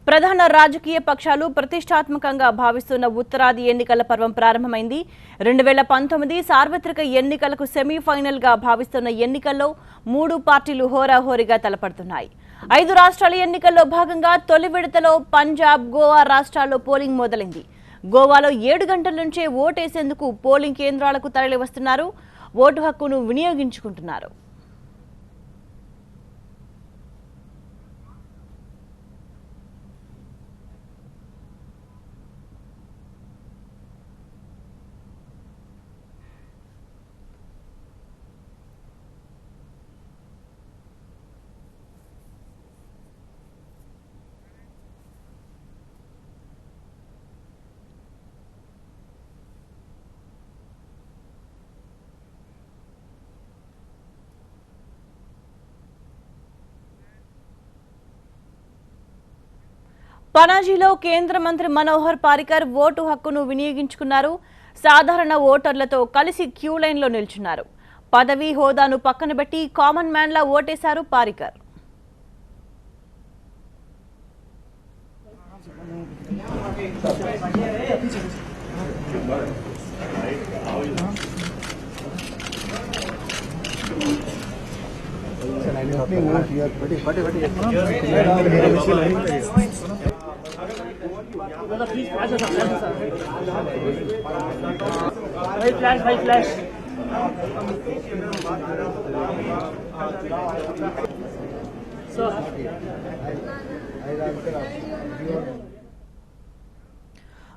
ప్రధాన రాజకీయ పక్షాలు ప్రతిష్టాత్మకంగా భావిస్తున్న ఉత్తరాది ఎన్నికల పర్వం ప్రారంభమైంది. 2019 సార్వత్రిక ఎన్నికలకు సెమీఫైనల్ గా భావిస్తున్న ఎన్నికల్లో 3 పార్టీలు హోరాహోరీగా తలపడుతున్నాయి. 5 రాష్ట్రాల ఎన్నికల్లో భాగంగా తొలి విడతలో పంజాబ్, గోవా రాష్ట్రాల్లో పోలింగ్ మొదలైంది. గోవాలో 7 గంటల నుంచే ఓటేసేందుకు పోలింగ్ కేంద్రాలకు తరలివస్తున్నారు. ఓటు హక్కును వినియోగించుకుంటున్నారు. పనాజీలో కేంద్ర మంత్రి మనోహర్ పారికర్ ఓటు హక్కును వినియోగించుకున్నారు. సాధారణ ఓటర్లతో కలిసి క్యూ లైన్లో నిల్చున్నారు. పదవి హోదాను పక్కన పెట్టి కామన్ మ్యాన్ లా ఓటేశారు పారికర్.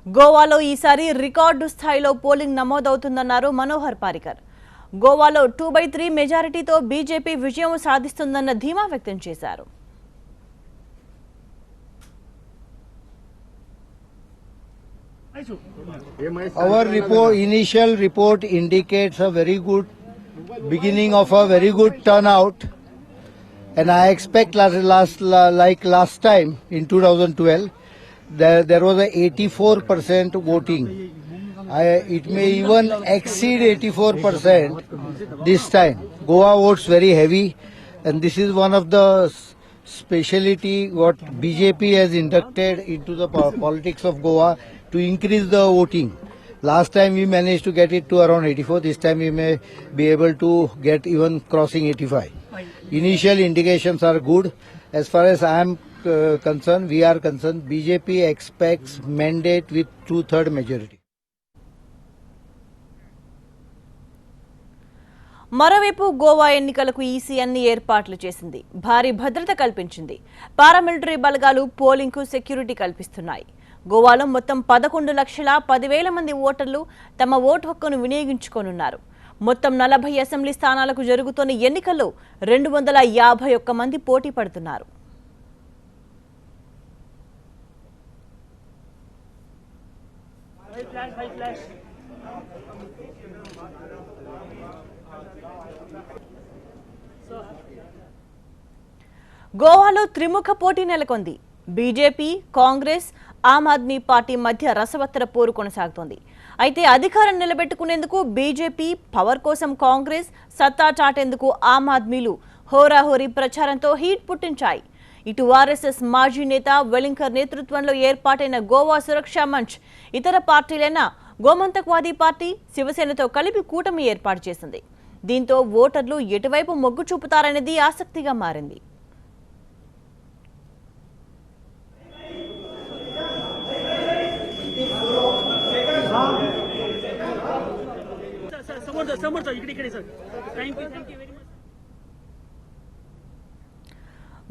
గోవాలో ఈసారి రికార్డు స్థాయిలో పోలింగ్ నమోదవుతుందన్నారు మనోహర్ పారికర్. గోవాలో 2/3 మెజారిటీతో బీజేపీ విజయం సాధిస్తుందన్న ధీమా వ్యక్తం చేశారు. Our initial report indicates a very good beginning of a very good turnout, and I expect like last time in 2012 there was a 84% voting. It may even exceed 84% this time. Goa votes very heavy, and this is one of the speciality what BJP has inducted into the politics of Goa to increase the voting. Last time we managed to get it to around 84. This time we may be able to get even crossing 85. Initial indications are good. As far as I am concerned, we are concerned, BJP expects mandate with 2/3 majority. మరోవైపు గోవా ఎన్నికలకు EC అన్ని ఏర్పాట్లు చేసింది. భారీ భద్రత కల్పించింది. Paramilitary బలగాలు polling కు సెక్యూరిటీ కల్పిస్తున్నాయి. గోవాలో మొత్తం 11,10,000 మంది ఓటర్లు తమ ఓటు హక్కును వినియోగించుకోనున్నారు. మొత్తం 40 అసెంబ్లీ స్థానాలకు జరుగుతున్న ఎన్నికల్లో 251 మంది పోటీ పడుతున్నారు. గోవాలో త్రిముఖ పోటీ నెలకొంది. బీజేపీ, కాంగ్రెస్, ఆమ్ ఆద్మీ పార్టీ మధ్య రసవత్తర పోరు కొనసాగుతోంది. అయితే అధికారం నిలబెట్టుకునేందుకు బీజేపీ, పవర్ కోసం కాంగ్రెస్, సత్తా చాటేందుకు ఆమ్ ఆద్మీలు హోరాహోరీ ప్రచారంతో హీట్ పుట్టించాయి. ఇటు ఆర్ఎస్ఎస్ మాజీ నేత వెలింకర్ నేతృత్వంలో ఏర్పాటైన గోవా సురక్షా మంచ్ ఇతర పార్టీలైన గోమంతక్వాదీ పార్టీ, శివసేనతో కలిపి కూటమి ఏర్పాటు చేసింది. దీంతో ఓటర్లు ఎటువైపు మొగ్గు చూపుతారనేది ఆసక్తిగా మారింది.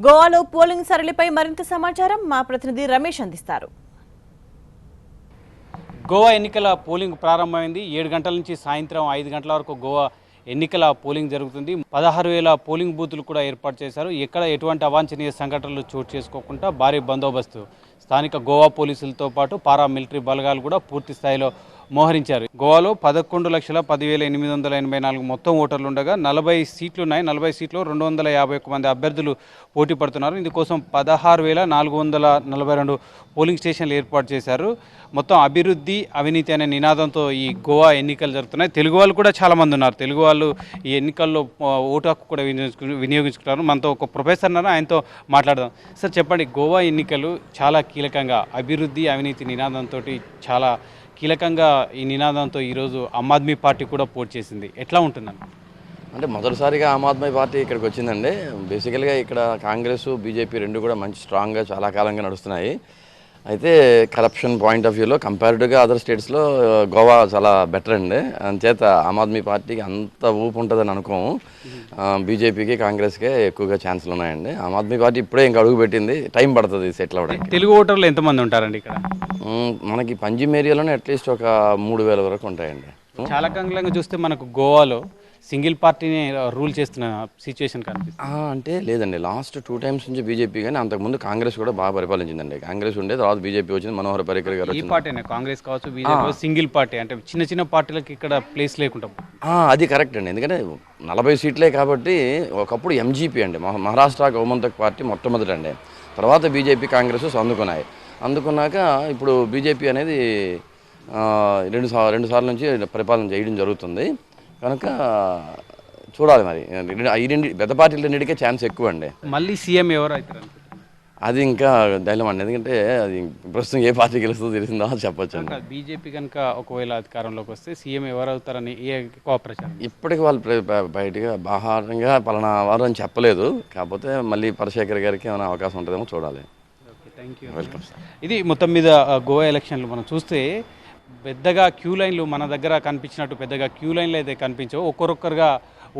గోవాలో పోలింగ్ సరళిపై మరింత సమాచారం మా ప్రతినిధి రమేష్ అందిస్తారు. గోవా ఎన్నికల పోలింగ్ ప్రారంభమైంది. 7 గంటల నుంచి సాయంత్రం 5 గంటల వరకు గోవా ఎన్నికల పోలింగ్ జరుగుతుంది. 16,000 పోలింగ్ బూతులు కూడా ఏర్పాటు చేశారు. ఎక్కడ ఎటువంటి అవాంఛనీయ సంఘటనలు చోటు చేసుకోకుండా భారీ బందోబస్తు స్థానిక గోవా పోలీసులతో పాటు పారామిలిటరీ బలగాలు కూడా పూర్తి స్థాయిలో మోహరించారు. గోవాలో 11,10,884 మొత్తం ఓటర్లు ఉండగా 40 సీట్లు ఉన్నాయి. 40 సీట్లు 251 మంది అభ్యర్థులు పోటీ పడుతున్నారు. ఇందుకోసం 16,442 పోలింగ్ స్టేషన్లు ఏర్పాటు చేశారు. మొత్తం అభివృద్ధి అవినీతి అనే నినాదంతో ఈ గోవా ఎన్నికలు జరుగుతున్నాయి. తెలుగు వాళ్ళు కూడా చాలామంది ఉన్నారు. తెలుగు వాళ్ళు ఈ ఎన్నికల్లో ఓటు హక్కు కూడా వినియోగించుకుంటారు. మనతో ఒక ప్రొఫెసర్ ఉన్నారు, ఆయనతో మాట్లాడదాం. సార్ చెప్పండి, గోవా ఎన్నికలు చాలా కీలకంగా అభివృద్ధి అవినీతి నినాదంతో చాలా కీలకంగా ఈ నినాదంతో ఈరోజు ఆమ్ ఆద్మీ పార్టీ కూడా పోటీ చేసింది. ఎట్లా ఉంటుందండి? అంటే మొదటిసారిగా ఆమ్ ఆద్మీ పార్టీ ఇక్కడికి వచ్చిందండి. బేసికల్గా ఇక్కడ కాంగ్రెస్ బీజేపీ రెండు కూడా మంచి స్ట్రాంగ్గా చాలా కాలంగా నడుస్తున్నాయి. అయితే కరప్షన్ పాయింట్ ఆఫ్ వ్యూలో కంపారిటివ్గా అదర్ స్టేట్స్లో గోవా చాలా బెటర్ అండి. అంచేత ఆమ్ ఆద్మీ పార్టీకి అంత ఊపు ఉంటుందని అనుకోము. బీజేపీకి కాంగ్రెస్కే ఎక్కువగా ఛాన్సులు ఉన్నాయండి. ఆమ్ ఆద్మీ పార్టీ ఇప్పుడే ఇంకా అడుగు పెట్టింది, టైం పడుతుంది సెటిల్ అవ్వడానికి. తెలుగు ఓటర్లు ఎంతమంది ఉంటారండి ఇక్కడ? మనకి పంజిమ్ ఏరియాలోనే అట్లీస్ట్ ఒక 3,000 వరకు ఉంటాయండి. చాలా కాలంగా చూస్తే మనకు గోవాలో సింగిల్ పార్టీని రూల్ చేస్తున్న సిచ్యువేషన్ కనిపిస్తుంది. అంటే లేదండి, లాస్ట్ 2 times నుంచి బీజేపీ కానీ అంతకుముందు కాంగ్రెస్ కూడా బాగా పరిపాలించిందండి. కాంగ్రెస్ ఉండే తర్వాత బీజేపీ వచ్చింది, మనోహర్ పర్రికర్ గారు. ఈ పార్టీనే కాంగ్రెస్ కావచ్చు, బీజేపీ సింగిల్ పార్టీ, అంటే చిన్న చిన్న పార్టీలకు ఇక్కడ ప్లేస్ లేకుండా. అది కరెక్ట్ అండి, ఎందుకంటే 40 సీట్లే కాబట్టి. ఒకప్పుడు ఎంజీపీ అండి, మహారాష్ట్ర గౌమంతక్ పార్టీ మొట్టమొదటండి. తర్వాత బీజేపీ కాంగ్రెస్ అందుకున్నాక ఇప్పుడు బీజేపీ అనేది రెండు సార్లు నుంచి పరిపాలన చేయడం జరుగుతుంది. కనుక చూడాలి మరి. ఈ రెండు పెద్ద పార్టీలు రెండింటికే ఛాన్స్ ఎక్కువ అండి. మళ్ళీ సీఎం ఎవరు అవుతారు? అది ఇంకా డైలమా అండి, ఎందుకంటే అది ప్రస్తుతం ఏ పార్టీ గెలుస్తుందో తెలిసిందో చెప్పొచ్చు అండి. బీజేపీ కనుక ఒకవేళ అధికారంలోకి వస్తే సీఎం ఎవరు అవుతారని ఎక్కువ ప్రచారం. ఇప్పటికి వాళ్ళు బయటగా బాహారంగా పలానా వారు అని చెప్పలేదు. కాకపోతే మళ్ళీ పరశేఖర్ గారికి ఏమైనా అవకాశం ఉంటుందేమో చూడాలి. Thank you. Welcome sir. ఇది మొత్తం మీద గోవా ఎలక్షన్లు మనం చూస్తే పెద్దగా క్యూ లైన్లు మన దగ్గర కనిపించినట్టు పెద్దగా క్యూ లైన్లు అయితే కనిపించవు. ఒక్కొక్కరుగా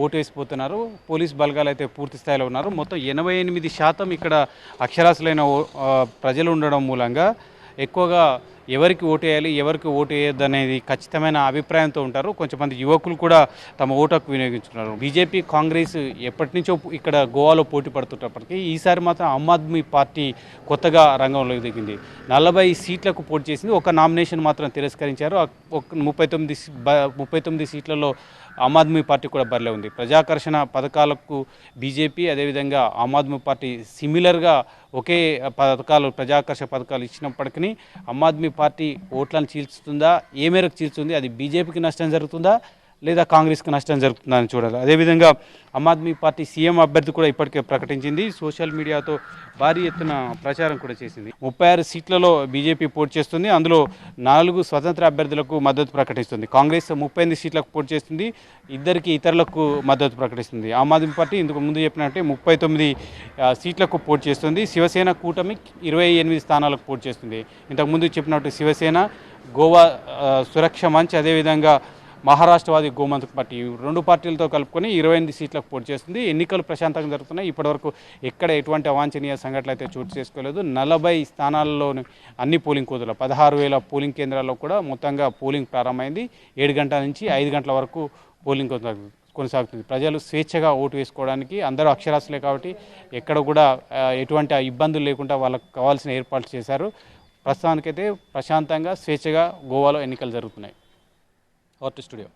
ఓటు వేసిపోతున్నారు. పోలీస్ బలగాలు అయితే పూర్తి స్థాయిలో ఉన్నారు. మొత్తం 88% ఇక్కడ అక్షరాస్యులైన ప్రజలు ఉండడం మూలంగా ఎక్కువగా ఎవరికి ఓటు వేయాలి, ఎవరికి ఓటు వేయద్దు అనేది ఖచ్చితమైన అభిప్రాయంతో ఉంటారు. కొంతమంది యువకులు కూడా తమ ఓటు హక్కు వినియోగించుకున్నారు. బీజేపీ కాంగ్రెస్ ఎప్పటి నుంచో ఇక్కడ గోవాలో పోటీ పడుతున్నప్పటికీ ఈసారి మాత్రం ఆమ్ ఆద్మీ పార్టీ కొత్తగా రంగంలోకి దిగింది. 40 సీట్లకు పోటీ చేసింది. ఒక నామినేషన్ మాత్రం తిరస్కరించారు. 39 సీట్లలో ఆమ్ ఆద్మీ పార్టీ కూడా బరిలో ఉంది. ప్రజాకర్షణ పథకాలకు బీజేపీ అదేవిధంగా ఆమ్ ఆద్మీ పార్టీ సిమిలర్గా ఒకే ప్రజాకర్షణ పథకాలు ఇచ్చినప్పటికీ ఆమ్ ఆద్మీ పార్టీ ఓట్లను చీల్చుతుందా, ఏ మేరకు చీల్చుతుంది, అది బీజేపీకి నష్టం జరుగుతుందా లేదా కాంగ్రెస్కి నష్టం జరుగుతుందా అని చూడాలి. అదేవిధంగా ఆమ్ ఆద్మీ పార్టీ సీఎం అభ్యర్థి కూడా ఇప్పటికే ప్రకటించింది. సోషల్ మీడియాతో భారీ ఎత్తున ప్రచారం కూడా చేసింది. 36 సీట్లలో బీజేపీ పోటీ చేస్తుంది. అందులో 4 స్వతంత్ర అభ్యర్థులకు మద్దతు ప్రకటిస్తుంది. కాంగ్రెస్ 38 సీట్లకు పోటీ చేస్తుంది. ఇతరులకు మద్దతు ప్రకటిస్తుంది. ఆమ్ ఆద్మీ పార్టీ ఇందుకు ముందు చెప్పినట్టే 39 సీట్లకు పోటీ చేస్తుంది. శివసేన కూటమి 28 స్థానాలకు పోటీ చేస్తుంది. ఇంతకుముందు చెప్పినట్టు శివసేన, గోవా సురక్ష మంచ్, అదేవిధంగా మహారాష్ట్రవాది గోమంతక్ పార్టీ 2 పార్టీలతో కలుపుకొని 28 సీట్లకు పోటీ చేస్తుంది. ఎన్నికలు ప్రశాంతంగా జరుగుతున్నాయి. ఇప్పటివరకు ఎక్కడ ఎటువంటి అవాంఛనీయ సంఘటనలు అయితే చోటు చేసుకోలేదు. 40 స్థానాల్లోని అన్ని పోలింగ్ బూతులు 16,000 పోలింగ్ కేంద్రాల్లో కూడా మొత్తంగా పోలింగ్ ప్రారంభమైంది. 7 గంటల నుంచి 5 గంటల వరకు పోలింగ్ కొనసాగుతుంది. ప్రజలు స్వేచ్ఛగా ఓటు వేసుకోవడానికి అందరూ అక్షరాస్యులే కాబట్టి ఎక్కడ కూడా ఎటువంటి ఇబ్బందులు లేకుండా వాళ్ళకు కావాల్సిన ఏర్పాట్లు చేశారు. ప్రస్తుతానికైతే ప్రశాంతంగా స్వేచ్ఛగా గోవాలో ఎన్నికలు జరుగుతున్నాయి. Out to studio.